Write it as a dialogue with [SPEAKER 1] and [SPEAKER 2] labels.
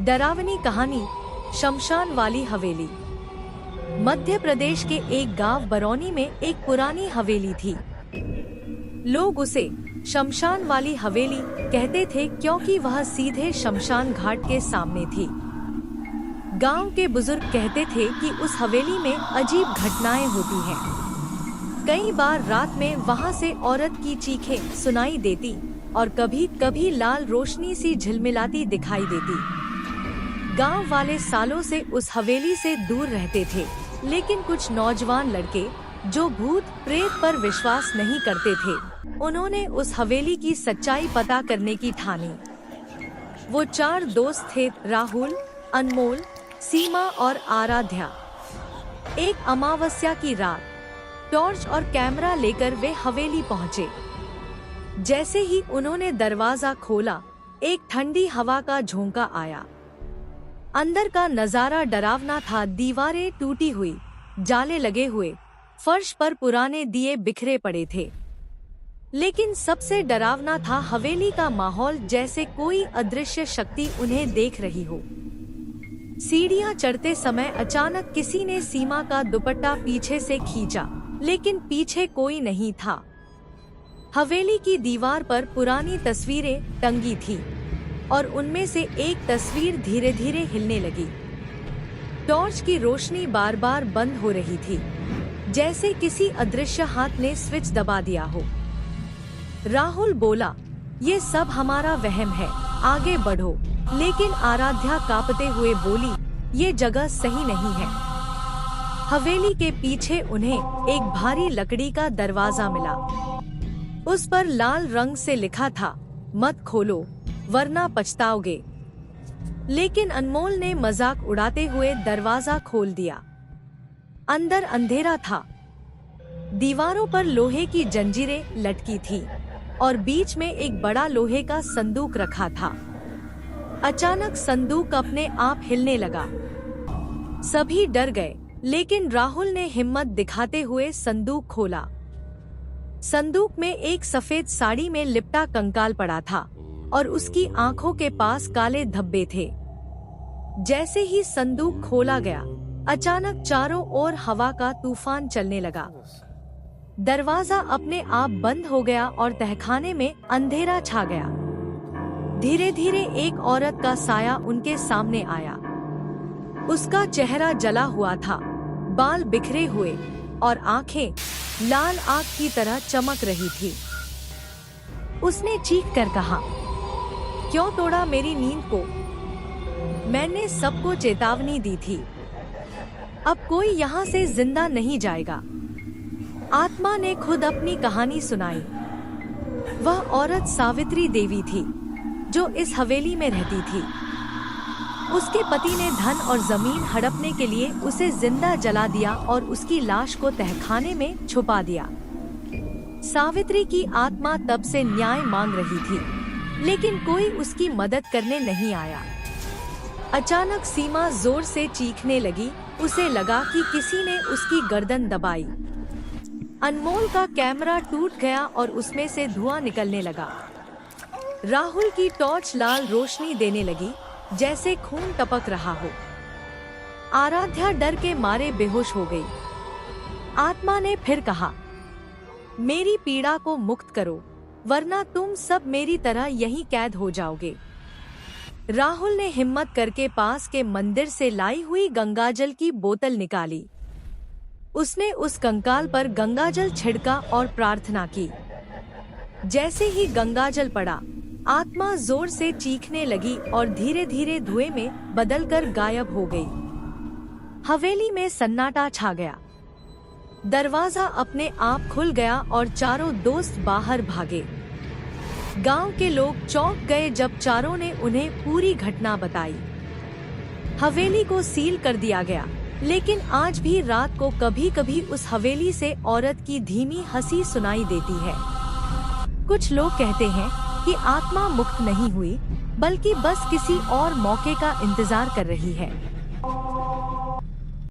[SPEAKER 1] डरावनी कहानी शमशान वाली हवेली। मध्य प्रदेश के एक गांव बरौनी में एक पुरानी हवेली थी। लोग उसे शमशान वाली हवेली कहते थे क्योंकि वह सीधे शमशान घाट के सामने थी। गांव के बुजुर्ग कहते थे कि उस हवेली में अजीब घटनाएं होती हैं। कई बार रात में वहां से औरत की चीखें सुनाई देती और कभी कभी लाल रोशनी सी झिलमिलाती दिखाई देती। गांव वाले सालों से उस हवेली से दूर रहते थे, लेकिन कुछ नौजवान लड़के जो भूत प्रेत पर विश्वास नहीं करते थे, उन्होंने उस हवेली की सच्चाई पता करने की ठानी। वो 4 दोस्त थे, राहुल, अनमोल, सीमा और आराध्या। एक अमावस्या की रात टॉर्च और कैमरा लेकर वे हवेली पहुंचे। जैसे ही उन्होंने दरवाजा खोला, एक ठंडी हवा का झोंका आया। अंदर का नजारा डरावना था। दीवारें टूटी हुई, जाले लगे हुए, फर्श पर पुराने दिए बिखरे पड़े थे। लेकिन सबसे डरावना था हवेली का माहौल, जैसे कोई अदृश्य शक्ति उन्हें देख रही हो। सीढ़ियां चढ़ते समय अचानक किसी ने सीमा का दुपट्टा पीछे से खींचा, लेकिन पीछे कोई नहीं था। हवेली की दीवार पर पुरानी तस्वीरें टंगी थी और उनमें से एक तस्वीर धीरे धीरे हिलने लगी। टॉर्च की रोशनी बार बार बंद हो रही थी, जैसे किसी अदृश्य हाथ ने स्विच दबा दिया हो। राहुल बोला, ये सब हमारा वहम है, आगे बढ़ो। लेकिन आराध्या कांपते हुए बोली, ये जगह सही नहीं है। हवेली के पीछे उन्हें एक भारी लकड़ी का दरवाजा मिला। उस पर लाल रंग से लिखा था, मत खोलो वरना पछताओगे। लेकिन अनमोल ने मजाक उड़ाते हुए दरवाजा खोल दिया। अंदर अंधेरा था। दीवारों पर लोहे की जंजीरें लटकी थी और बीच में एक बड़ा लोहे का संदूक रखा था। अचानक संदूक अपने आप हिलने लगा। सभी डर गए, लेकिन राहुल ने हिम्मत दिखाते हुए संदूक खोला। संदूक में एक सफेद साड़ी में लिपटा कंकाल पड़ा था और उसकी आंखों के पास काले धब्बे थे। जैसे ही संदूक खोला गया, अचानक चारों ओर हवा का तूफान चलने लगा। दरवाजा अपने आप बंद हो गया और तहखाने में अंधेरा छा गया। धीरे धीरे एक औरत का साया उनके सामने आया। उसका चेहरा जला हुआ था, बाल बिखरे हुए और आंखें लाल आग की तरह चमक रही थी। उसने चीख कर कहा, क्यों तोड़ा मेरी नींद को? मैंने सबको चेतावनी दी थी। अब कोई यहाँ से जिंदा नहीं जाएगा। आत्मा ने खुद अपनी कहानी सुनाई। वह औरत सावित्री देवी थी, जो इस हवेली में रहती थी। उसके पति ने धन और जमीन हड़पने के लिए उसे जिंदा जला दिया और उसकी लाश को तहखाने में छुपा दिया। सावित्री की आत्मा तब से न्याय मांग रही थी, लेकिन कोई उसकी मदद करने नहीं आया। अचानक सीमा जोर से चीखने लगी। उसे लगा कि किसी ने उसकी गर्दन दबाई। अनमोल का कैमरा टूट गया और उसमें से धुआं निकलने लगा। राहुल की टॉर्च लाल रोशनी देने लगी, जैसे खून टपक रहा हो। आराध्या डर के मारे बेहोश हो गई। आत्मा ने फिर कहा, मेरी पीड़ा को मुक्त करो, वरना तुम सब मेरी तरह यहीं कैद हो जाओगे। राहुल ने हिम्मत करके पास के मंदिर से लाई हुई गंगाजल की बोतल निकाली। उसने उस कंकाल पर गंगाजल छिड़का और प्रार्थना की। जैसे ही गंगाजल पड़ा, आत्मा जोर से चीखने लगी और धीरे धीरे धुएं में बदलकर गायब हो गई। हवेली में सन्नाटा छा गया। दरवाजा अपने आप खुल गया और चारों दोस्त बाहर भागे। गांव के लोग चौंक गए जब चारों ने उन्हें पूरी घटना बताई। हवेली को सील कर दिया गया, लेकिन आज भी रात को कभी कभी उस हवेली से औरत की धीमी हंसी सुनाई देती है। कुछ लोग कहते हैं कि आत्मा मुक्त नहीं हुई, बल्कि बस किसी और मौके का इंतजार कर रही है।